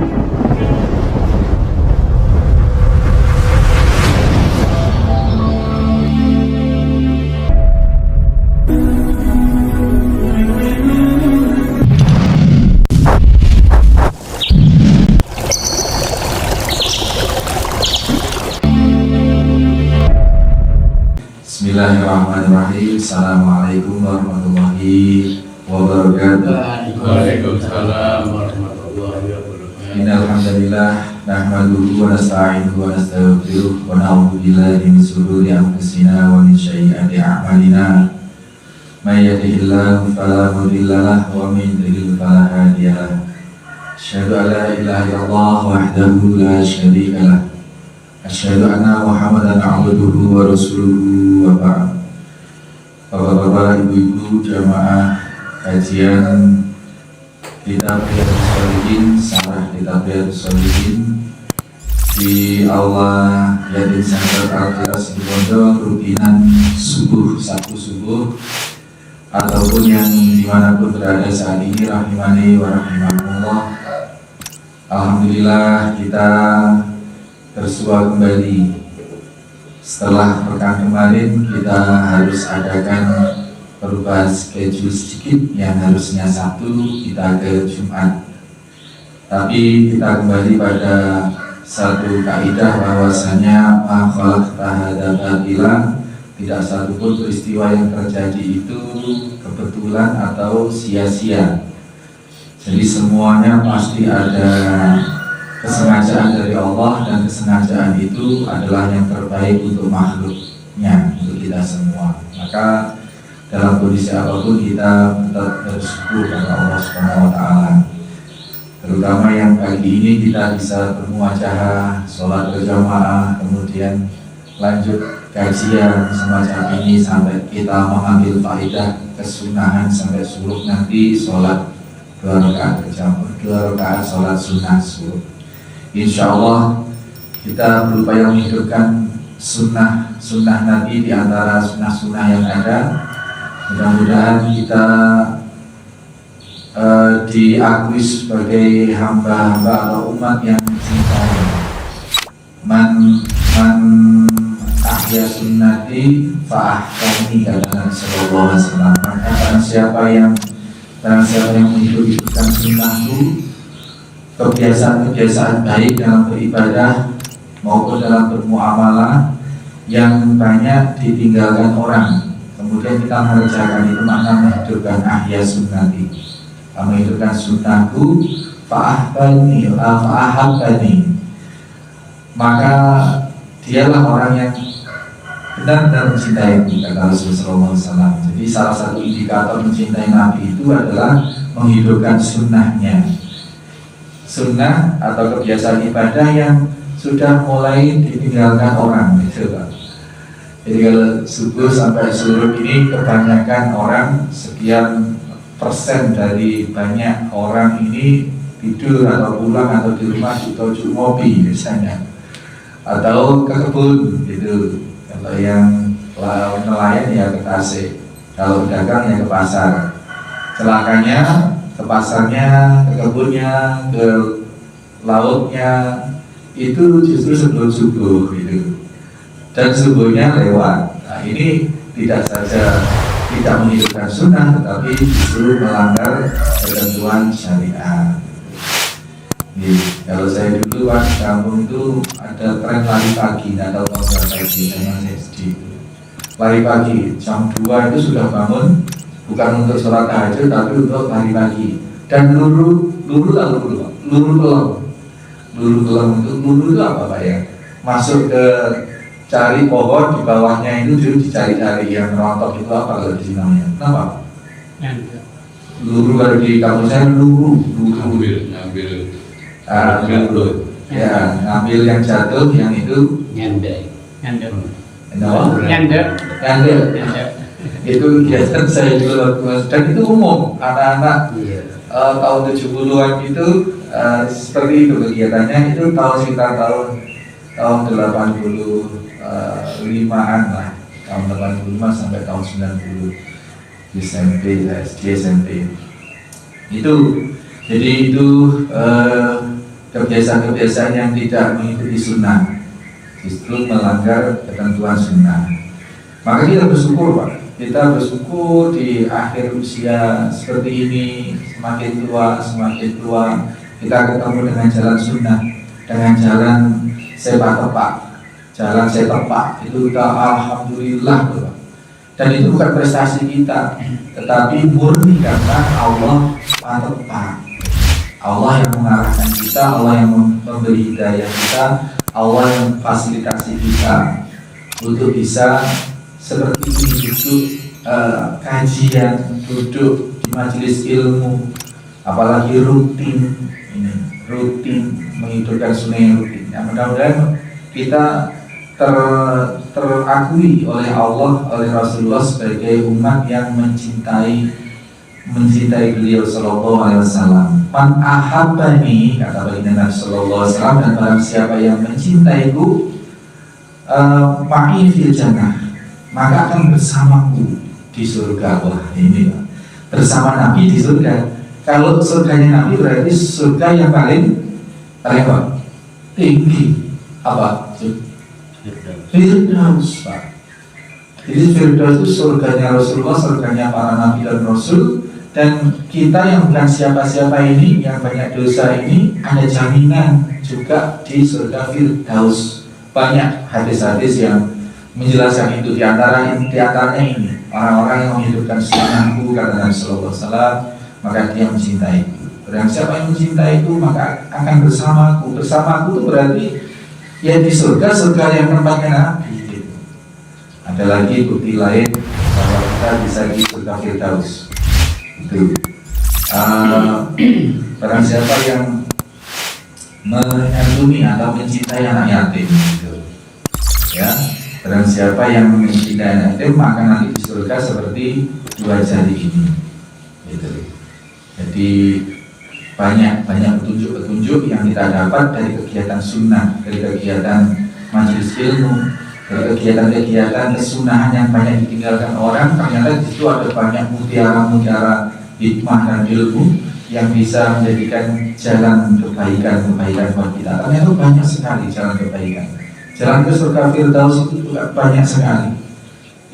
Bismillahirrahmanirrahim. Assalamualaikum warahmatullahi wabarakatuh. Waalaikumsalam warahmatullahi wabarakatuh. Innal hamdalillah nahmaduhu wa nasta'inuhu wa nastaghfiruh wa na'udzu billahi min shururi anfusina wa min sayyiati a'malina. May yahdihillahu fala mudilla lahu wa may yudlil fala hadiya lahu. Asyhadu an la ilaha illallah wahdahu la syarika lahu. Asyhadu anna Muhammadan abduhu wa rasuluhu wa ba'd. Bapak-bapak, ibu-ibu, jamaah kajian Kitab Riyadhus Shalihin, Syarah Kitab Riyadhus Shalihin di Aula Yatim Center Al-Ikhlas di Pondok rukinan subuh, Sabtu subuh ataupun yang dimanapun berada saat ini, rahimani wa rahimakumullah. Alhamdulillah kita bersua kembali. Setelah pekan kemarin kita harus adakan perubahan schedule sedikit, yang harusnya Sabtu kita ke Jumat. Tapi kita kembali pada satu kaidah bahwasanya ma khalaqta hadza batila, tidak satupun peristiwa yang terjadi itu kebetulan atau sia-sia. Jadi semuanya pasti ada kesengajaan dari Allah, dan kesengajaan itu adalah yang terbaik untuk makhluknya, untuk kita semua. Maka dalam kondisi apapun kita tetap bersyukur kepada Allah Subhanahu wa Ta'ala. Terutama yang pagi ini kita bisa bermuajahah, sholat berjamaah, kemudian lanjut kajian semacam ini sampai kita mengambil faedah kesunahan sampai suruh nanti sholat 2 rakaat berjamaah, 2 rakaat sholat sunnah suruh. Insya Allah kita berupaya menghidupkan sunnah Nabi di antara sunnah-sunnah yang ada. Mudah-mudahan kita diakui sebagai hamba-hamba atau umat yang mencintai. Man ahya sunnati fa'ahkani, kata Nabi sallallahu alaihi wasallam. Maka barang siapa yang menghidupkan sunnahku, kebiasaan-kebiasaan baik dalam beribadah maupun dalam bermuamalah yang banyak ditinggalkan orang, kemudian kita mengerjakan itu, makna menghidupkan ahya sunnati, menghidupkan sunnahku, fa'ahabbani, maka dialah orang yang benar-benar mencintai, kata Rasulullah SAW. Jadi salah satu indikator mencintai Nabi itu adalah menghidupkan sunnahnya. Sunnah atau kebiasaan ibadah yang sudah mulai ditinggalkan orang, gitu Pak. Jadi kalau subuh sampai suruh ini kebanyakan orang, sekian persen dari banyak orang ini tidur atau pulang atau di rumah atau di mobil misalnya, atau ke kebun gitu. Kalau yang nelayan ya ke tasik, kalau dagang ya ke pasar. Celakanya ke pasarnya, ke kebunnya, ke lautnya itu justru sebelum subuh gitu, dan subuhnya lewat. Nah ini tidak saja tidak menghidupkan sunnah, tetapi justru melanggar ketentuan syariat. Kalau saya dulu pas kampung itu ada tren lari pagi, nggak tahu kalau pagi, saya masih SD. Lari pagi jam 2 itu sudah bangun, bukan untuk sholat tahajud tapi untuk lari pagi. Dan luru itu apa Pak ya? Masuk ke cari pohon, di bawahnya itu dulu dicari-cari yang rontok itu apa kalau di sini namanya? Kenapa? Luru, kalau di kampung saya luru. Ya, ngambil yang jatuh, yang itu nyender. Itu kegiatan saya dulu, dan itu umum anak-anak tahun 70-an itu seperti itu kegiatannya. Itu sekitar tahun 85-an lah, tahun 85 sampai tahun 90 di SMP, SD SMP itu. Jadi itu kebiasaan-kebiasaan yang tidak mengikuti sunnah, justru melanggar ketentuan sunnah. Maka kita bersyukur Pak, kita bersyukur di akhir usia seperti ini, semakin tua kita ketemu dengan jalan sunnah, dengan jalan sepak tepak, jalan sepak itu kita alhamdulillah Pak. Dan itu bukan prestasi kita, tetapi murni karena Allah tepak. Allah yang mengarahkan kita, Allah yang memberi hidayah kita, Allah yang fasilitasi kita untuk bisa seperti ini duduk kajian, duduk di majelis ilmu, apalagi rutin menghidupkan sunnah yang rutin. Ya, mudah-mudahan kita terakui oleh Allah, oleh Rasulullah sebagai umat yang mencintai beliau Sallallahu Alaihi Wasallam. Man ahabbani, kata baginda Nabi Sallallahu Alaihi Wasallam, dan barang siapa yang mencintaiku, ma'i fil jannah, maka akan bersamaku di surga. Wah ini bersama Nabi di surga. Kalau surganya Nabi berarti surga yang paling tinggi apa? Firdaus Pak. Jadi Firdaus itu surganya Rasulullah, surganya para Nabi dan Rasul. Dan kita yang bukan siapa-siapa ini, yang banyak dosa ini, ada jaminan juga di surga Firdaus. Banyak hadis-hadis yang menjelaskan itu. Di antaranya ini, orang-orang yang menghidupkan sunnahku, kata Nabi Sallallahu Alaihi Wasallam, maka dia mencintaiku. Dan siapa yang mencintai itu maka akan bersamaku. Bersamaku itu berarti ya di surga yang tempatnya Nabi gitu. Ada lagi bukti lain bahwa kita bisa di surga Firdaus itu. Barang siapa yang menyantuni atau mencintai anak yatim gitu. Ya, barang siapa yang mencintai anak yatim maka nanti di surga seperti dua jari ini gitu. Jadi banyak petunjuk yang kita dapat dari kegiatan sunnah, dari kegiatan majelis ilmu, dari kegiatan kesunahan yang banyak ditinggalkan orang. Ternyata di situ ada banyak mutiara hikmah dan ilmu yang bisa menjadikan jalan kebaikan buat kita. Ternyata banyak sekali jalan kebaikan. Jalan ke surga Firdaus itu juga banyak sekali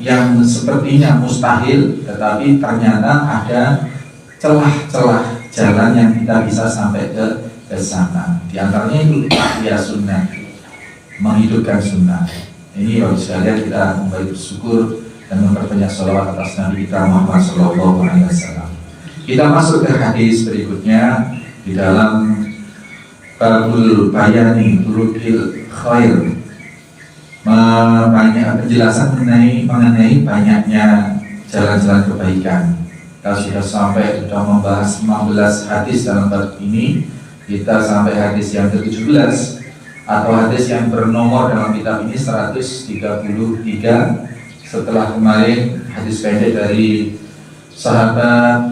yang sepertinya mustahil, tetapi ternyata ada celah-celah jalan yang kita bisa sampai ke sana. Di antaranya itu ya sunnah, menghidupkan sunnah. Ini harus sekalian kita membaik bersyukur dan memperbanyak sholawat atas Nabi kita Muhammad Sallallahu Alaihi Wasallam. Kita masuk ke hadis berikutnya di dalam babul bayani turukil khair, banyak penjelasan mengenai banyaknya jalan-jalan kebaikan. Kita sudah membahas 15 hadis dalam bab ini. Kita sampai hadis yang ke-17 atau hadis yang bernomor dalam kitab ini 133, setelah kemarin hadis pendek dari sahabat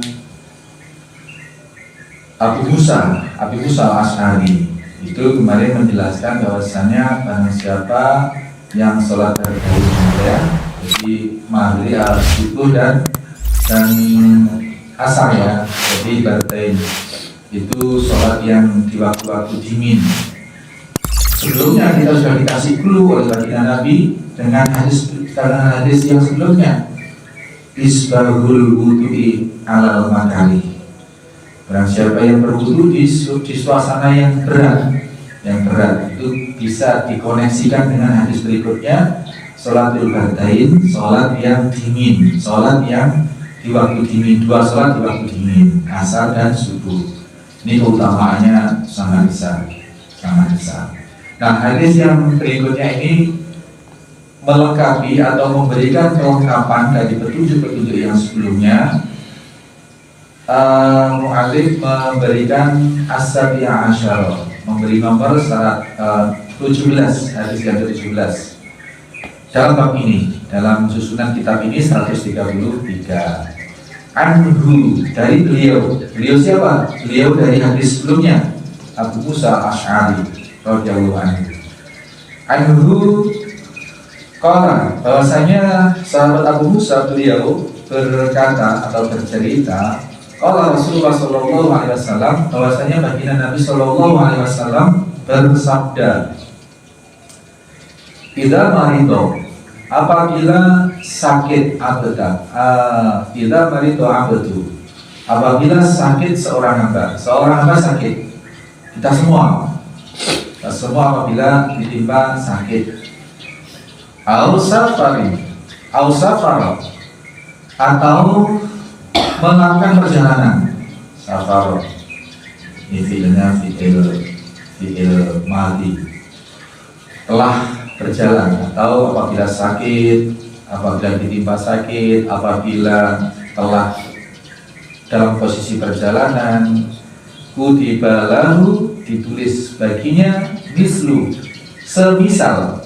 Abu Musa al-Asy'ari. Itu kemarin menjelaskan bahwasannya barang siapa yang sholat dari ya, jadi maghrib, subuh dan asar ya, jadi bartain itu sholat yang di waktu-waktu dingin. Sebelumnya kita sudah dikasih clue oleh baginda Nabi dengan hadis yang sebelumnya, isbahul wudu'i alal makari. Barang siapa yang berwudu di suasana yang berat itu bisa dikoneksikan dengan hadis berikutnya, sholatul bardain, sholat yang dingin, sholat yang di waktu dingin, 2 sholat di waktu dingin, asar dan subuh. Ini keutamaannya sangat besar. Nah, hadis yang berikutnya ini melengkapi atau memberikan kelengkapan dari petunjuk-petunjuk yang sebelumnya. Mu'alif memberikan as-sabi'a asyara, memberi nomor 17, hadis yang ke-17 dalam bab ini, dalam susunan kitab ini 133. Anhu, dari beliau siapa? Beliau dari hadis sebelumnya, Abu Musa al-Asy'ari radhiyallahu anhu. Anhu qala, bahwasanya sahabat Abu Musa beliau berkata atau bercerita, Qala Rasulullah sallallahu alaihi wasallam, bahwasanya baginda Nabi sallallahu alaihi wasallam bersabda, "Idza marido, apabila sakit abda, idza marido abdu, apabila sakit seorang hamba sakit, kita semua apabila ditimpa sakit, au safari, atau melakukan perjalanan, safar, ini fiilnya fiil madi, telah berjalan, atau apabila sakit, apabila ditimpa sakit, apabila telah dalam posisi perjalanan, kutiba lahu, ditulis baginya, mislu, semisal,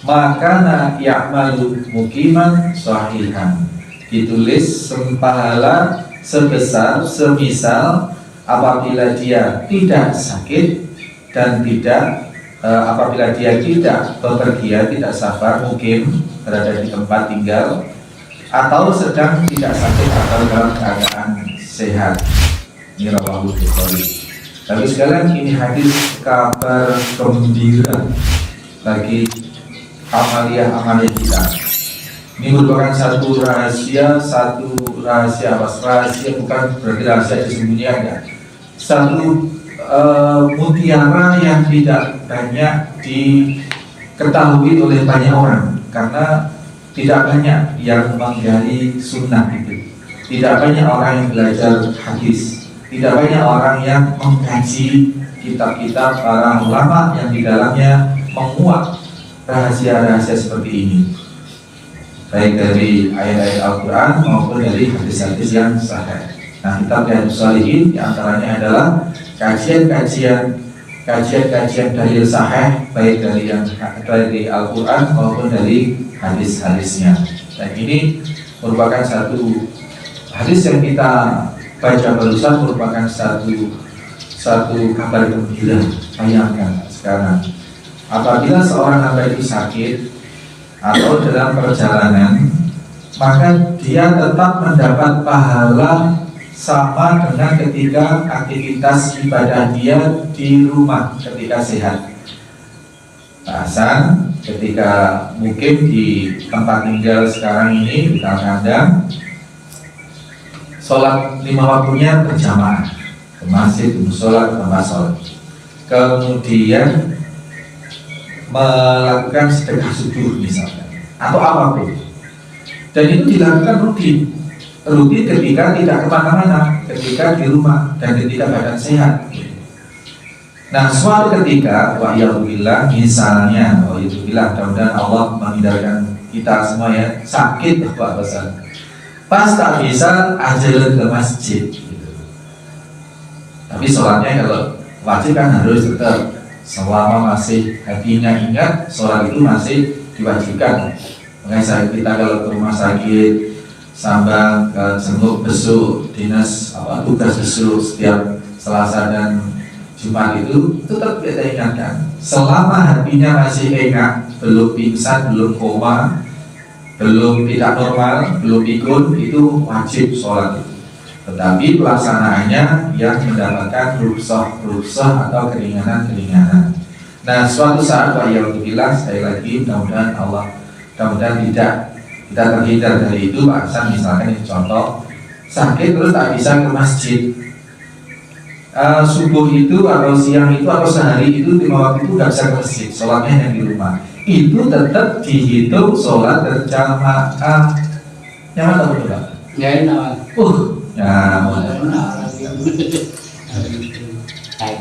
makana ya'malu mukiman sahihan, ditulis pahala sebesar semisal apabila dia tidak sakit dan tidak apabila dia tidak bepergian, tidak safar, mukim, berada di tempat tinggal, atau sedang tidak sakit atau dalam keadaan sehat. Ini rawahu Bukhari. Tapi sekalian, ini hadis kabar gembira bagi amalia kita. Ini merupakan satu rahasia bukan berarti rahasia disembunyikan ya. Satu mutiara yang tidak banyak diketahui oleh banyak orang, karena tidak banyak yang menggali sunnah itu, tidak banyak orang yang belajar hadis, tidak banyak orang yang mengkaji kitab-kitab para ulama yang di dalamnya menguak rahasia-rahasia seperti ini, baik dari ayat-ayat Al-Quran maupun dari hadis-hadis yang sahih. Nah, kitab Riyadhus Shalihin diantaranya adalah kajian-kajian dalil sahih, baik dari Al-Quran maupun dari hadis-hadisnya. Dan ini merupakan satu hadis yang kita baca barusan, merupakan satu kabar gembira. Bayangkan sekarang, apabila seorang hamba itu sakit atau dalam perjalanan, maka dia tetap mendapat pahala sama dengan ketika aktivitas ibadah dia di rumah ketika sehat. Bahasan ketika mungkin di tempat tinggal sekarang ini, di kandang, sholat 5 waktunya berjamaah, ke masjid, ke musola, ke tempat sholat, kemudian melakukan sedekah subuh misalnya, atau apapun, dan itu dilakukan rutin ketika tidak kemana-mana, ketika di rumah dan ketika badan sehat. Nah, suatu ketika, wa'iyahulillah, misalnya, mudah-mudahan Allah menghindarkan kita semua ya, sakit pas tak bisa ajalan ke masjid gitu. Tapi sholatnya kalau wajib kan harus tetap, selama masih hatinya ingat, sholat itu masih diwajibkan. Makanya kita kalau ke rumah sakit, Sambang, ke Jenguk, besuk, dinas tugas besuk setiap Selasa dan Jumat itu tetap kita ingatkan. Selama hatinya masih ingat, belum pingsan, belum koma, belum tidak normal, belum pikun, itu wajib sholat itu. Tetapi pelaksanaannya yang mendapatkan rukhsah atau keringanan. Nah, suatu saat wa'iyahulillah, sekali lagi mudah-mudahan tidak kita terhindar dari itu. Bahkan misalkan ini contoh, sakit terus tak bisa ke masjid, subuh itu atau siang itu atau sehari itu 5 waktu itu nggak bisa ke masjid, sholatnya yang di rumah, itu tetap dihitung sholat berjamaah. Nyaman atau tidak? Ya enak.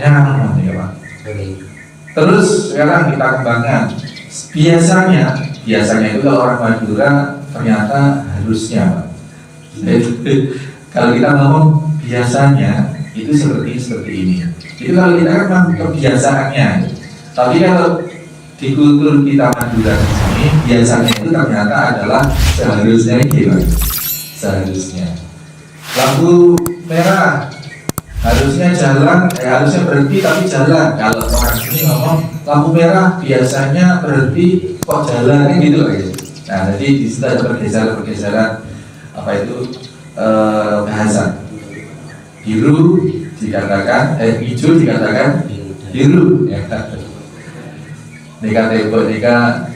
Nyaman ya Pak. Terus sekarang kita kembangkan. Biasanya itu kalau orang Madura ternyata harusnya Pak. Kalau kita ngomong biasanya itu seperti ini. Jadi kalau kita kan kebiasaannya. Tapi kalau di kultur kita Madura di sini, biasanya itu ternyata adalah seharusnya ini Pak. Seharusnya lampu merah harusnya jalan, harusnya berhenti tapi jalan. Kalau orang sini ngomong lampu merah biasanya berhenti kok jalan, gitu loh ya. Nah, jadi di situ ada pergeseran apa itu bahasa. biru dikatakan hijau dikatakan biru ya. Nika tembok nika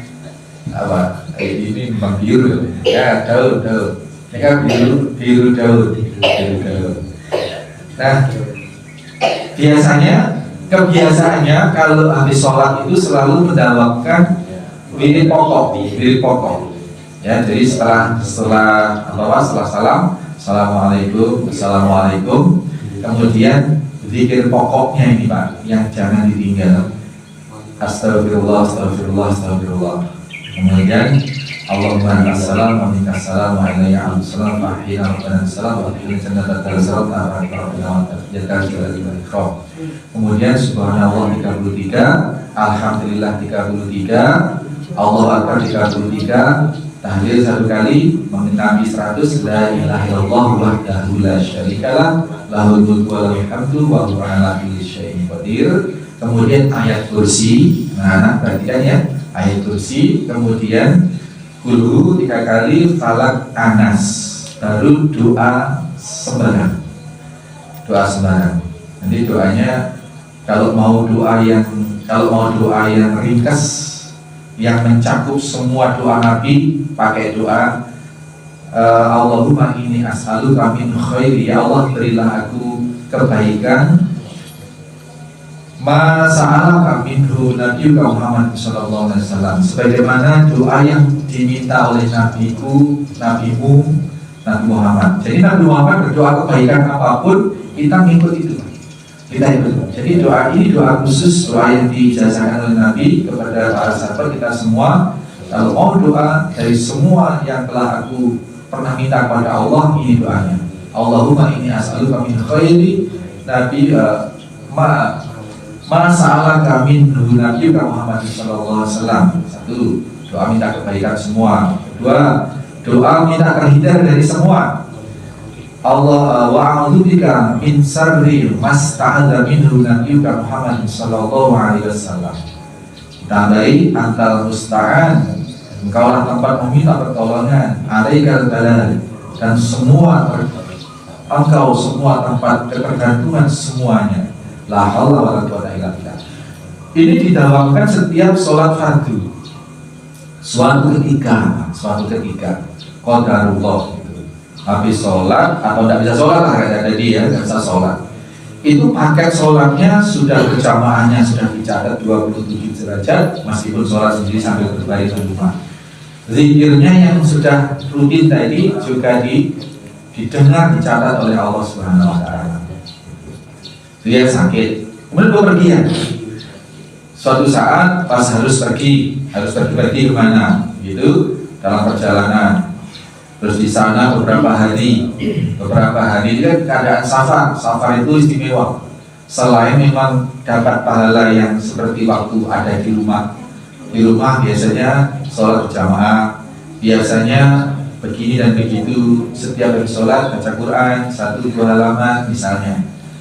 apa ini memang biru ya, daun nika biru daun. Nah, kebiasaannya kalau habis sholat itu selalu mendawamkan wirid pokok ya. Jadi setelah salam, assalamualaikum, kemudian zikir pokoknya ini Pak, yang jangan ditinggal. Astagfirullah. Kemudian Allahumma assalam wa minkas salam wa ilayya al-salam wa ahyina rabbana salam wa ahyina jannata al-salam wa ahyina rabbana. Kemudian subhanallah 33, alhamdulillah 33, Allah akbar 33, tahlil 1 kali, mengenami 100, la ilaha illallah wahdahu la syarikalah, lahul mulku wa lahul hamdu wa huwa ala kulli syai'in qadir. Kemudian ayat kursi, anak perhatikan ya, ayat kursi, kemudian Kulhu 3 kali, falak anas, baru doa sembahyang. Nanti doanya kalau mau doa yang ringkas, yang mencakup semua doa Nabi, pakai doa Allahumma inni as'aluka min khairi, ya Allah berilah aku kebaikan ma sa'alaka minhu nabiyuka Muhammad sallallahu alaihi wasallam, sebagaimana doa yang diminta oleh nabimu Nabi Muhammad. Jadi Nabi Muhammad berdoa kebaikan apapun kita ngikut itu. Jadi doa ini doa khusus, doa yang diijazahkan oleh Nabi kepada para sahabat kita semua. Kalau mau doa dari semua yang telah aku pernah minta kepada Allah, ini doanya. Allahumma inni as'aluka min khairi nabi ma sa'alaka minhu nabiyuka Muhammad sallallahu alaihi wasallam. 1, doa minta kebaikan semua. 2, doa minta terhindar dari semua. Allah wa a'udzubika min syarri masta'adza minhu nabiyuka Muhammad sallallahu alaihi wasallam. Tambahi antal musta'an, engkaulah tempat meminta pertolongan, alaikal balal, dan engkau semua tempat ketergantungan semuanya. La haula wala quwwata illa billah. Ini didawamkan setiap sholat fardu. Suatu ketika qadarullah gitu. Habis sholat atau tidak bisa sholat lah, kayak tadi ya, tidak bisa sholat. Itu paket sholatnya sudah berjamaahnya sudah dicatat 27 derajat, meskipun sholat sendiri sambil berbaring di rumah. Zikirnya yang sudah rutin tadi juga didengar, dicatat oleh Allah Subhanahu wa Ta'ala. Dia sakit, kemudian dia pergi ya. Suatu saat pas harus pergi kemana? Gitu, dalam perjalanan. Terus di sana beberapa hari ini kan keadaan safar itu istimewa. Selain memang dapat pahala yang seperti waktu ada di rumah biasanya sholat berjamaah, biasanya begini dan begitu, setiap hari sholat baca Quran 1-2 halaman misalnya.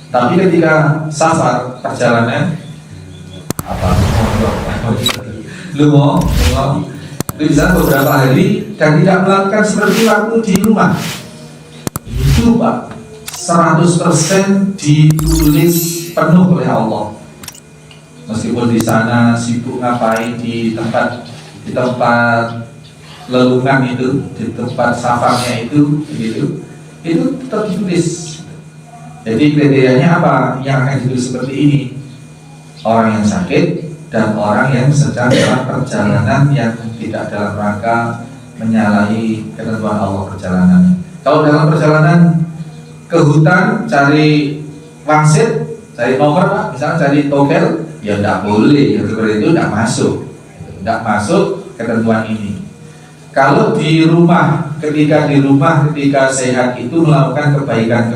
Tapi ketika safar perjalanan lu bisa beberapa hari dan tidak melakukan seperti waktu di rumah, itu Pak 100% ditulis penuh oleh Allah. Meskipun di sana sibuk ngapain di tempat lelungan itu, di tempat safarnya itu tetap ditulis. Jadi kriterianya apa yang akan ditulis seperti ini? Orang yang sakit dan orang yang sedang dalam perjalanan yang tidak dalam rangka menyalahi ketentuan Allah perjalanannya. Kalau dalam perjalanan ke hutan cari wangsit, cari nomor Pak, misalnya cari togel, ya tidak boleh, yang seperti itu tidak masuk ketentuan ini. Kalau di rumah, ketika sehat itu melakukan kebaikan,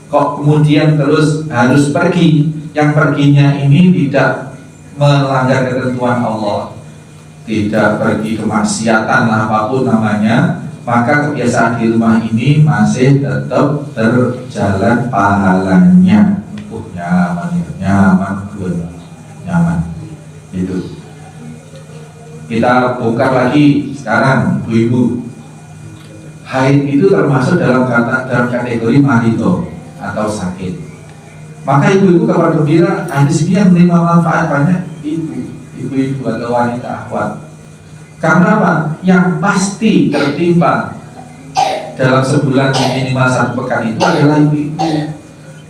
kok kemudian terus harus pergi, yang perginya ini tidak melanggar ketentuan Allah, tidak pergi kemaksiatan apapun namanya, maka kebiasaan di rumah ini masih tetap berjalan pahalanya. Nyaman itu. Kita bongkar lagi sekarang ibu-ibu, haid itu termasuk dalam kategori marito atau sakit. Maka ibu-ibu kabar gembira, hadis ini yang menerima manfaat banyak ibu-ibu atau wanita akhwat. Karena apa? Yang pasti tertimpa dalam sebulan minimal 1 pekan itu adalah ibu-ibu.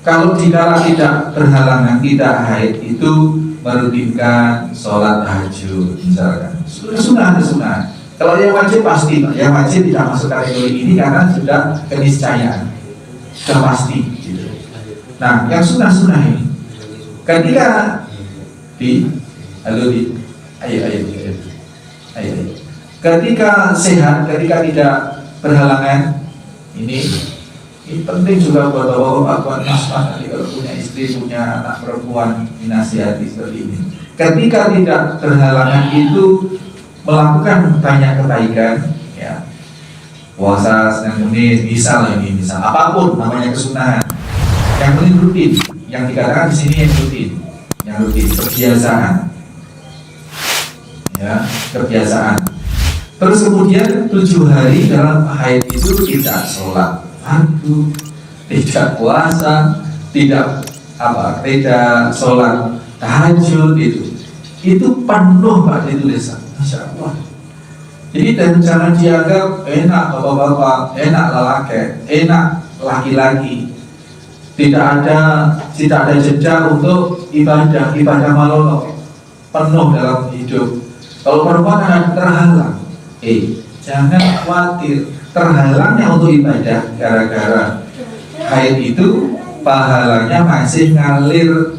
Kalau dikala tidak berhalangan, tidak haid, itu merutinkan sholat tahajud misalkan. Sunnah. Kalau yang wajib pasti, yang wajib tidak masuk kategori ini karena sudah keniscayaan, sudah pasti. Gitu. Nah, yang sunnah ini, ketika ketika sehat, ketika tidak berhalangan, ini penting juga buat bapak-bapak, mas-mas kalau punya istri, punya anak perempuan, dinasihati seperti ini. Ketika tidak berhalangan itu melakukan banyak kebaikan, ya, puasa Senin Kemis, misal apapun namanya kesunahan. Yang penting rutin, yang dikatakan di sini yang rutin, kebiasaan, ya, kebiasaan. Terus kemudian 7 hari dalam haid itu tidak sholat fardu, tidak puasa, tidak sholat tahajud, itu penuh Pak ditulisan, Masya Allah. Jadi dan jangan dianggap enak bapak-bapak, enak lelaki, enak laki-laki. Tidak ada jeda untuk ibadah malolo, penuh dalam hidup. Kalau perempuan akan terhalang, jangan khawatir. Terhalangnya untuk ibadah gara-gara haid itu pahalanya masih ngalir